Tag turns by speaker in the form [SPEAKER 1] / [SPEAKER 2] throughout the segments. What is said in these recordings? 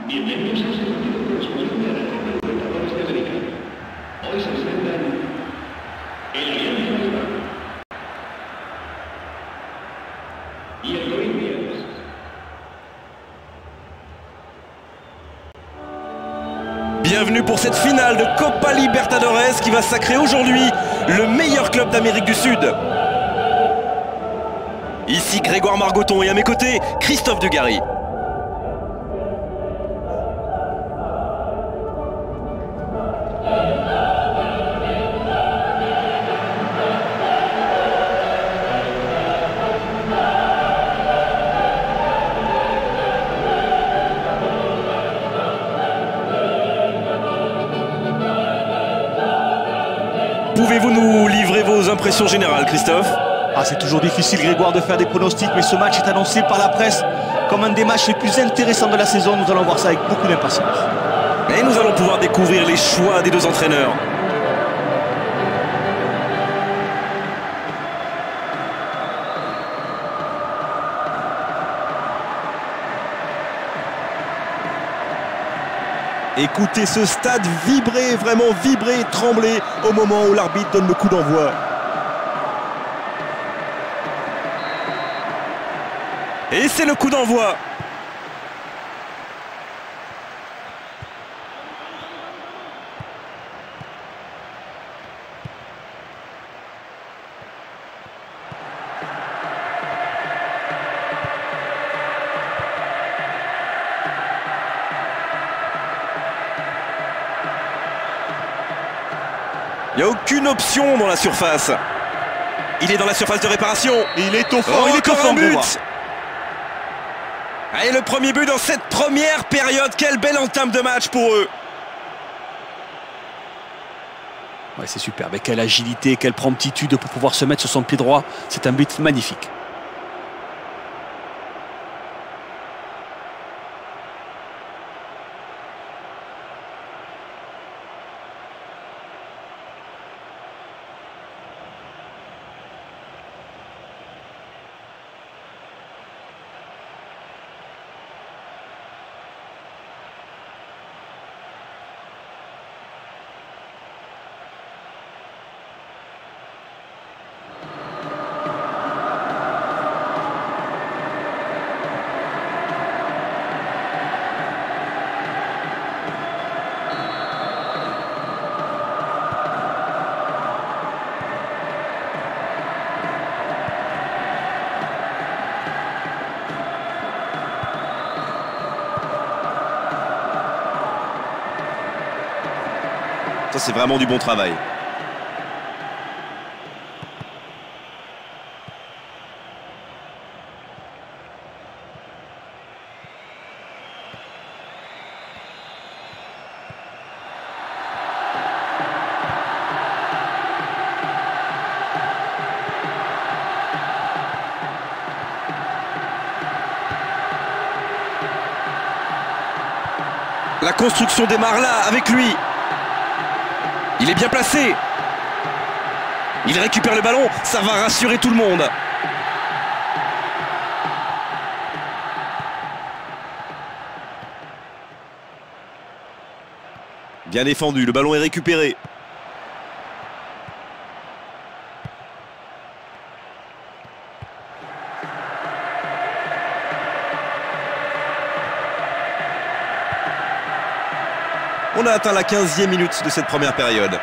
[SPEAKER 1] Bienvenidos a este partido correspondiente a la Copa Libertadores de América. Hoy se enfrentan el Alianza Lima y el Corinthians.
[SPEAKER 2] Bienvenue pour cette finale de Copa Libertadores qui va sacrer aujourd'hui le meilleur club d'Amérique du Sud. Ici Grégoire Margoton et à mes côtés, Christophe Dugarry. Pouvez-vous nous livrer vos impressions générales, Christophe?
[SPEAKER 3] C'est toujours difficile, Grégoire, de faire des pronostics, mais ce match est annoncé par la presse comme un des matchs les plus intéressants de la saison. Nous allons voir ça avec beaucoup d'impatience.
[SPEAKER 2] Et nous allons pouvoir découvrir les choix des deux entraîneurs. Écoutez ce stade vibrer, vraiment vibrer, trembler au moment où l'arbitre donne le coup d'envoi. Et c'est le coup d'envoi. Il n'y a aucune option dans la surface. Il est dans la surface de réparation.
[SPEAKER 3] Il est au fond.
[SPEAKER 2] Oh, il est encore un but. Allez, le premier but dans cette première période. Quelle belle entame de match pour eux.
[SPEAKER 3] Ouais, c'est superbe. Et quelle agilité, quelle promptitude pour pouvoir se mettre sur son pied droit. C'est un but magnifique.
[SPEAKER 2] Ça, c'est vraiment du bon travail. La construction démarre là, avec lui. Il est bien placé. Il récupère le ballon. Ça va rassurer tout le monde. Bien défendu. Le ballon est récupéré. On a atteint la 15e minute de cette première période.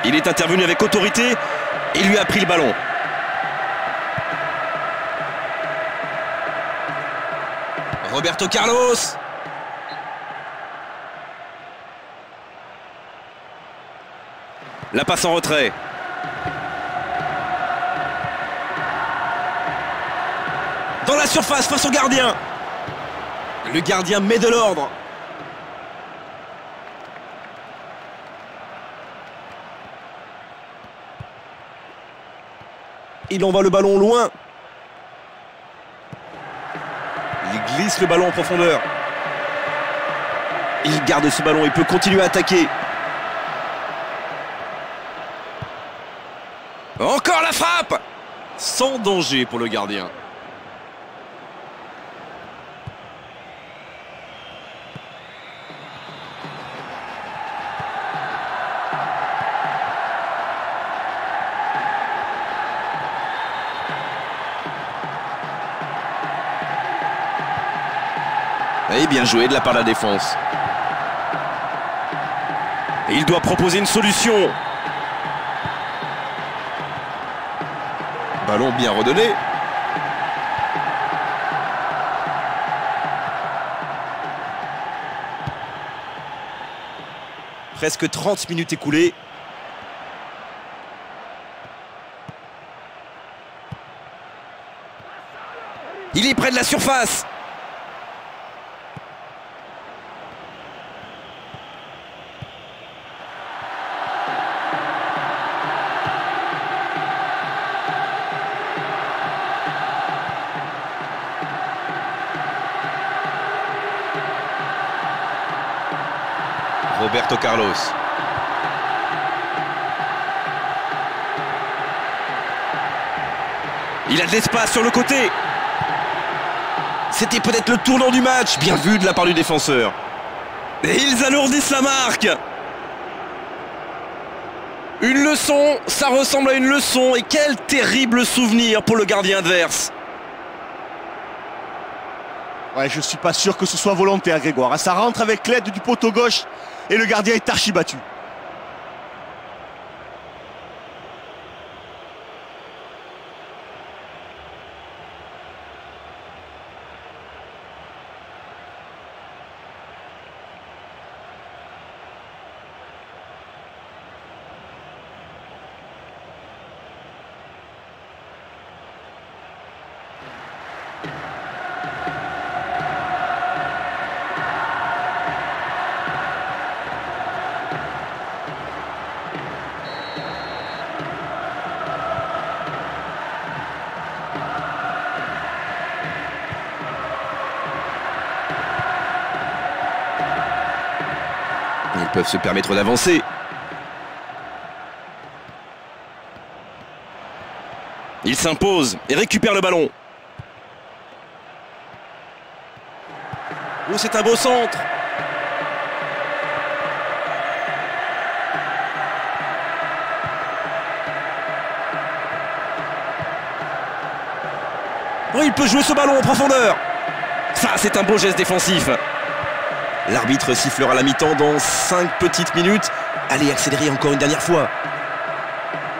[SPEAKER 2] Il est intervenu avec autorité et lui a pris le ballon. Roberto Carlos. La passe en retrait. Dans la surface face au gardien. Le gardien met de l'ordre. Il envoie le ballon loin. Il glisse le ballon en profondeur. Il garde ce ballon, il peut continuer à attaquer. Encore la frappe. Sans danger pour le gardien. Et bien joué de la part de la défense. Et il doit proposer une solution. Ballon bien redonné. Presque 30 minutes écoulées. Il est près de la surface. Roberto Carlos. Il a de l'espace sur le côté. C'était peut-être le tournant du match. Bien vu de la part du défenseur. Et ils alourdissent la marque. Une leçon, ça ressemble à une leçon. Et quel terrible souvenir pour le gardien adverse.
[SPEAKER 3] Ouais, je suis pas sûr que ce soit volontaire, Grégoire. Ça rentre avec l'aide du poteau gauche et le gardien est archi battu.
[SPEAKER 2] Ils peuvent se permettre d'avancer. Il s'impose et récupère le ballon. Oh, c'est un beau centre. Oh, il peut jouer ce ballon en profondeur. Ça, c'est un beau geste défensif. L'arbitre sifflera la mi-temps dans 5 petites minutes. Allez, accélérer encore une dernière fois.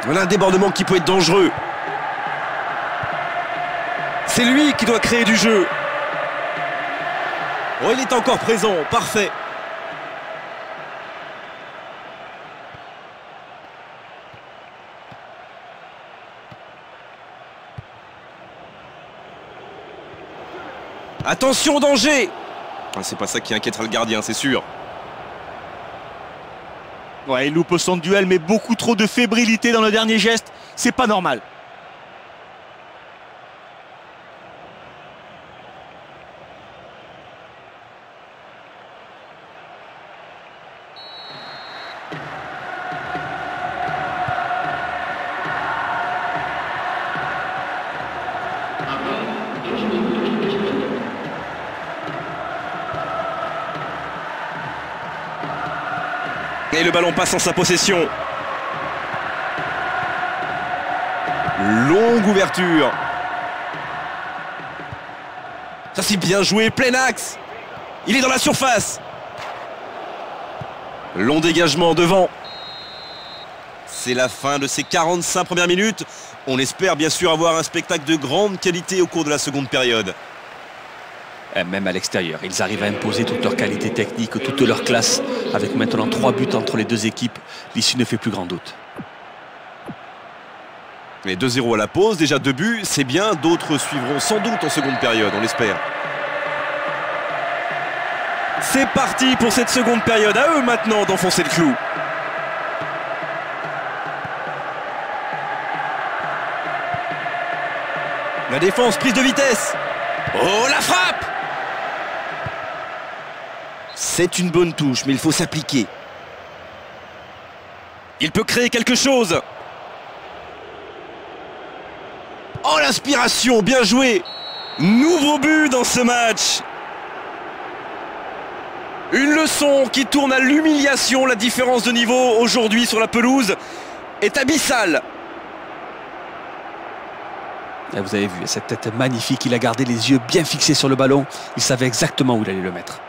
[SPEAKER 2] Voilà un débordement qui peut être dangereux. C'est lui qui doit créer du jeu. Oh, il est encore présent, parfait. Attention au danger. C'est pas ça qui inquiétera le gardien, c'est sûr.
[SPEAKER 3] Ouais, il loupe son duel, mais beaucoup trop de fébrilité dans le dernier geste. C'est pas normal.
[SPEAKER 2] Et le ballon passe en sa possession. Longue ouverture. Ça c'est bien joué, plein axe. Il est dans la surface. Long dégagement devant. C'est la fin de ces 45 premières minutes. On espère bien sûr avoir un spectacle de grande qualité au cours de la seconde période.
[SPEAKER 3] Même à l'extérieur, ils arrivent à imposer toute leur qualité technique, toute leur classe. Avec maintenant 3 buts entre les deux équipes, l'issue ne fait plus grand doute.
[SPEAKER 2] Mais 2-0 à la pause, déjà 2 buts, c'est bien. D'autres suivront sans doute en seconde période, on l'espère. C'est parti pour cette seconde période. À eux maintenant d'enfoncer le clou. La défense, prise de vitesse. Oh, la frappe! C'est une bonne touche, mais il faut s'appliquer. Il peut créer quelque chose. Oh, l'inspiration, bien joué. Nouveau but dans ce match. Une leçon qui tourne à l'humiliation. La différence de niveau aujourd'hui sur la pelouse est abyssale.
[SPEAKER 3] Et vous avez vu cette tête magnifique, il a gardé les yeux bien fixés sur le ballon, il savait exactement où il allait le mettre.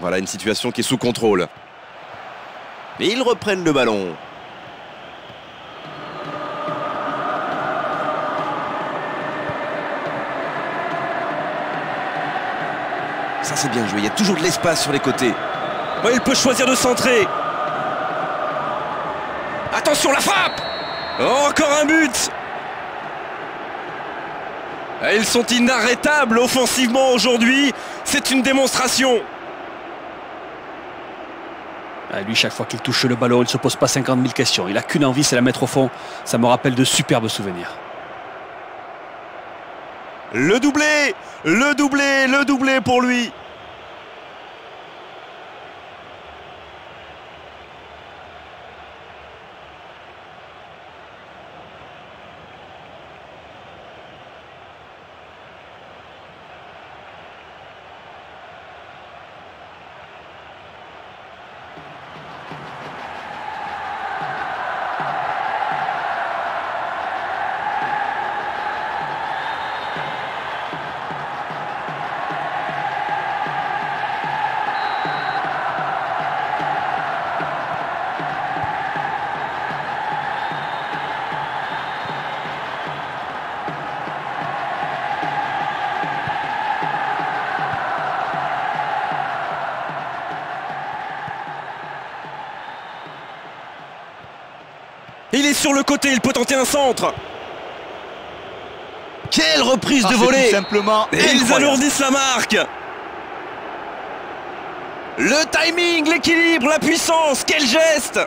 [SPEAKER 2] Voilà une situation qui est sous contrôle. Mais ils reprennent le ballon. Ça c'est bien joué, il y a toujours de l'espace sur les côtés.
[SPEAKER 3] Ouais, il peut choisir de centrer.
[SPEAKER 2] Attention la frappe! Oh, encore un but! Et ils sont inarrêtables offensivement aujourd'hui. C'est une démonstration.
[SPEAKER 3] Lui, chaque fois qu'il touche le ballon, il ne se pose pas 50 000 questions. Il n'a qu'une envie, c'est la mettre au fond. Ça me rappelle de superbes souvenirs.
[SPEAKER 2] Le doublé! Le doublé! Le doublé pour lui! Il est sur le côté, il peut tenter un centre. Quelle reprise de volée!
[SPEAKER 3] Tout simplement
[SPEAKER 2] et ils alourdissent la marque. Le timing, l'équilibre, la puissance, quel geste!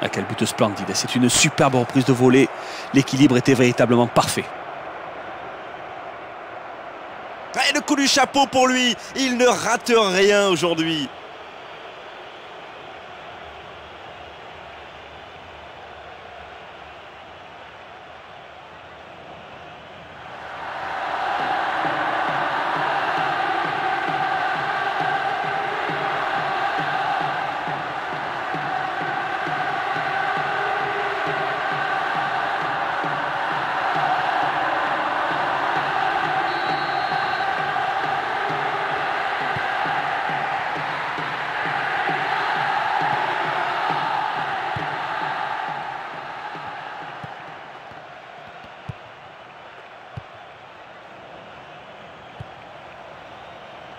[SPEAKER 3] Ah, quel but splendide, c'est une superbe reprise de volée. L'équilibre était véritablement parfait.
[SPEAKER 2] Et le coup du chapeau pour lui, il ne rate rien aujourd'hui.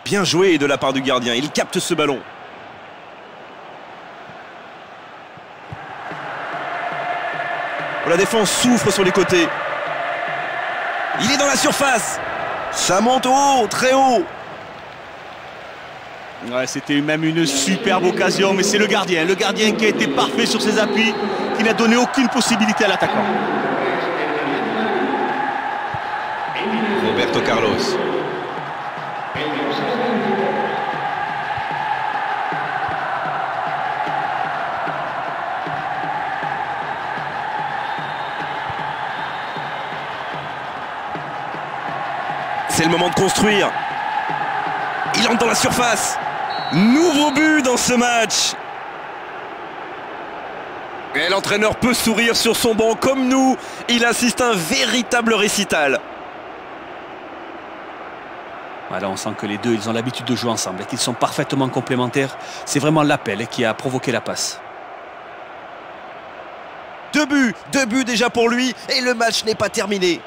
[SPEAKER 2] Bien joué de la part du gardien, il capte ce ballon. La défense souffre sur les côtés. Il est dans la surface. Ça monte haut, très haut.
[SPEAKER 3] Ouais, c'était même une superbe occasion, mais c'est le gardien qui a été parfait sur ses appuis, qui n'a donné aucune possibilité à l'attaquant.
[SPEAKER 2] Roberto Carlos. C'est le moment de construire. Il entre dans la surface. Nouveau but dans ce match. Et l'entraîneur peut sourire sur son banc comme nous. Il assiste à un véritable récital.
[SPEAKER 3] Voilà, on sent que les deux, ils ont l'habitude de jouer ensemble et qu'ils sont parfaitement complémentaires. C'est vraiment l'appel qui a provoqué la passe.
[SPEAKER 2] Deux buts déjà pour lui et le match n'est pas terminé.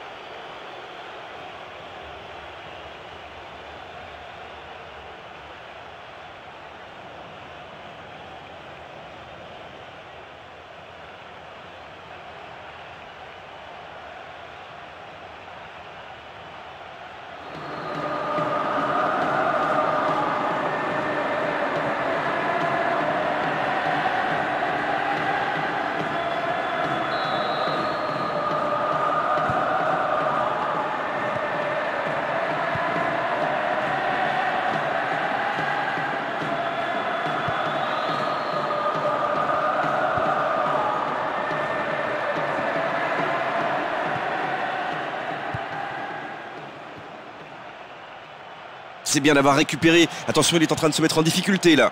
[SPEAKER 2] C'est bien d'avoir récupéré. Attention, il est en train de se mettre en difficulté là.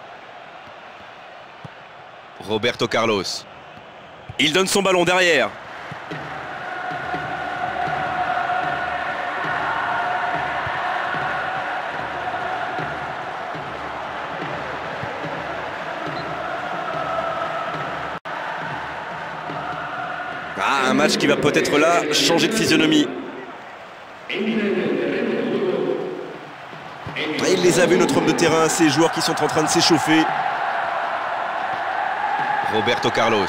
[SPEAKER 2] Roberto Carlos. Il donne son ballon derrière. Ah, un match qui va peut-être là changer de physionomie. Il les a vus, notre homme de terrain, ces joueurs qui sont en train de s'échauffer. Roberto Carlos.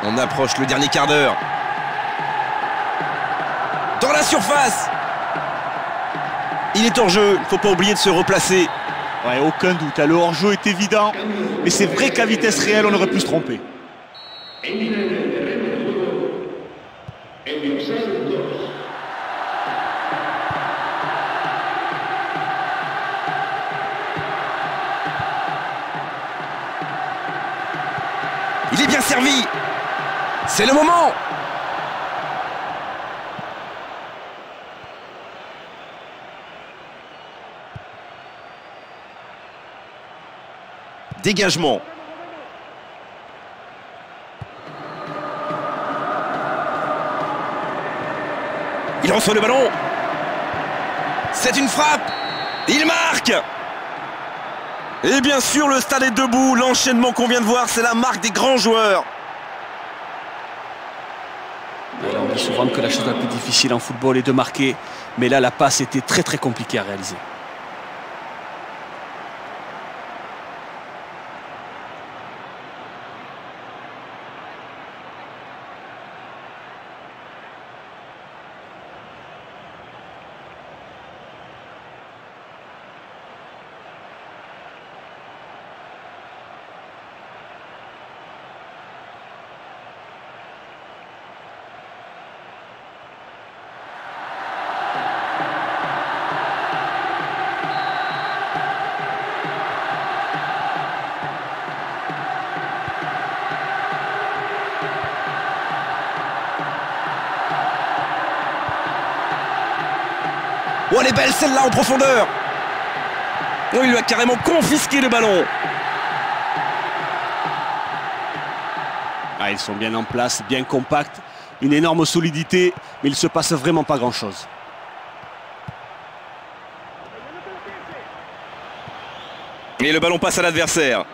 [SPEAKER 2] On approche le dernier quart d'heure. Dans la surface. Il est hors jeu, il ne faut pas oublier de se replacer.
[SPEAKER 3] Ouais, aucun doute, le hors-jeu est évident, mais c'est vrai qu'à vitesse réelle, on aurait pu se tromper.
[SPEAKER 2] Il est bien servi. C'est le moment. Dégagement. Il reçoit le ballon. C'est une frappe. Il marque. Et bien sûr, le stade est debout. L'enchaînement qu'on vient de voir, c'est la marque des grands joueurs.
[SPEAKER 3] Alors, on dit souvent que la chose la plus difficile en football est de marquer. Mais là, la passe était très très compliquée à réaliser.
[SPEAKER 2] Oh, elle est belle celle-là en profondeur. Oh, il lui a carrément confisqué le ballon.
[SPEAKER 3] Ah, ils sont bien en place, bien compacts, une énorme solidité, mais il ne se passe vraiment pas grand-chose.
[SPEAKER 2] Et le ballon passe à l'adversaire.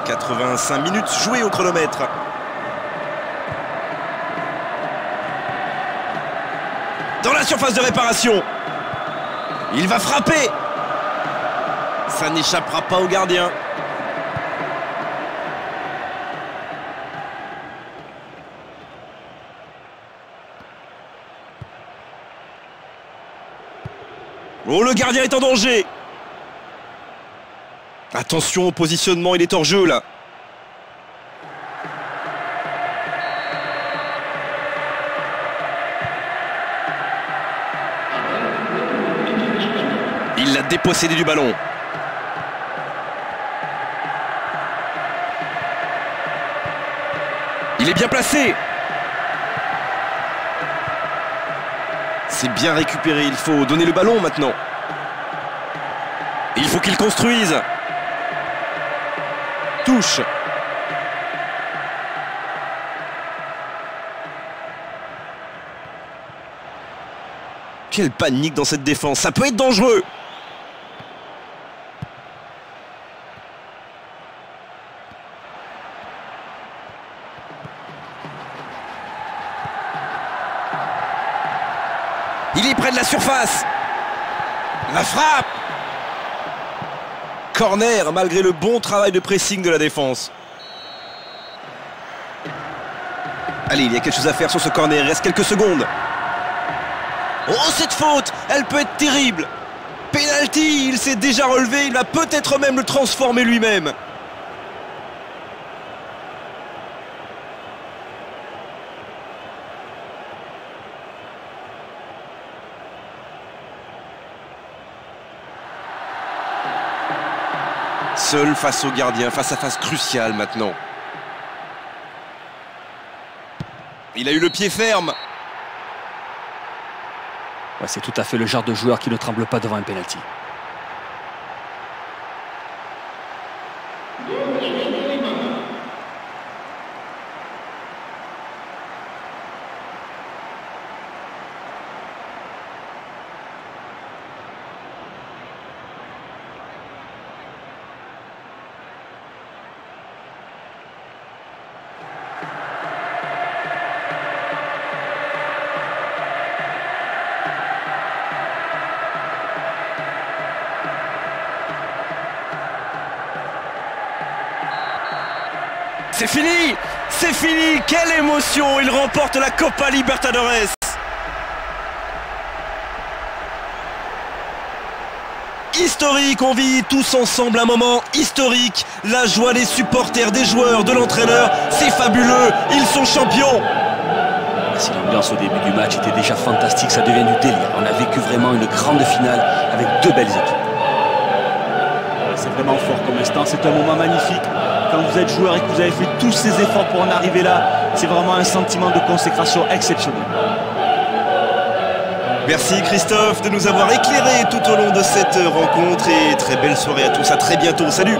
[SPEAKER 2] « 85 minutes jouées au chronomètre. » Dans la surface de réparation. Il va frapper. Ça n'échappera pas au gardien. Oh, le gardien est en danger. Attention au positionnement, il est hors jeu là. Il l'a dépossédé du ballon. Il est bien placé. C'est bien récupéré, il faut donner le ballon maintenant. Il faut qu'il construise. Touche. Quelle panique dans cette défense, ça peut être dangereux. Il est près de la surface. La frappe. Corner malgré le bon travail de pressing de la défense. Allez, il y a quelque chose à faire sur ce corner, il reste quelques secondes. Oh, cette faute, elle peut être terrible. Penalty, il s'est déjà relevé, il va peut-être même le transformer lui-même. Seul face au gardien, face à face crucial maintenant. Il a eu le pied ferme.
[SPEAKER 3] Ouais, c'est tout à fait le genre de joueur qui ne tremble pas devant un penalty.
[SPEAKER 2] C'est fini! C'est fini! Quelle émotion! Il remporte la Copa Libertadores! Historique, on vit tous ensemble un moment historique. La joie des supporters, des joueurs, de l'entraîneur, c'est fabuleux, ils sont champions!
[SPEAKER 3] Si l'ambiance au début du match était déjà fantastique, ça devient du délire. On a vécu vraiment une grande finale avec deux belles équipes.
[SPEAKER 4] C'est vraiment fort comme instant, c'est un moment magnifique. Quand vous êtes joueur et que vous avez fait tous ces efforts pour en arriver là, c'est vraiment un sentiment de consécration exceptionnel.
[SPEAKER 2] Merci Christophe de nous avoir éclairés tout au long de cette rencontre et très belle soirée à tous, à très bientôt, salut!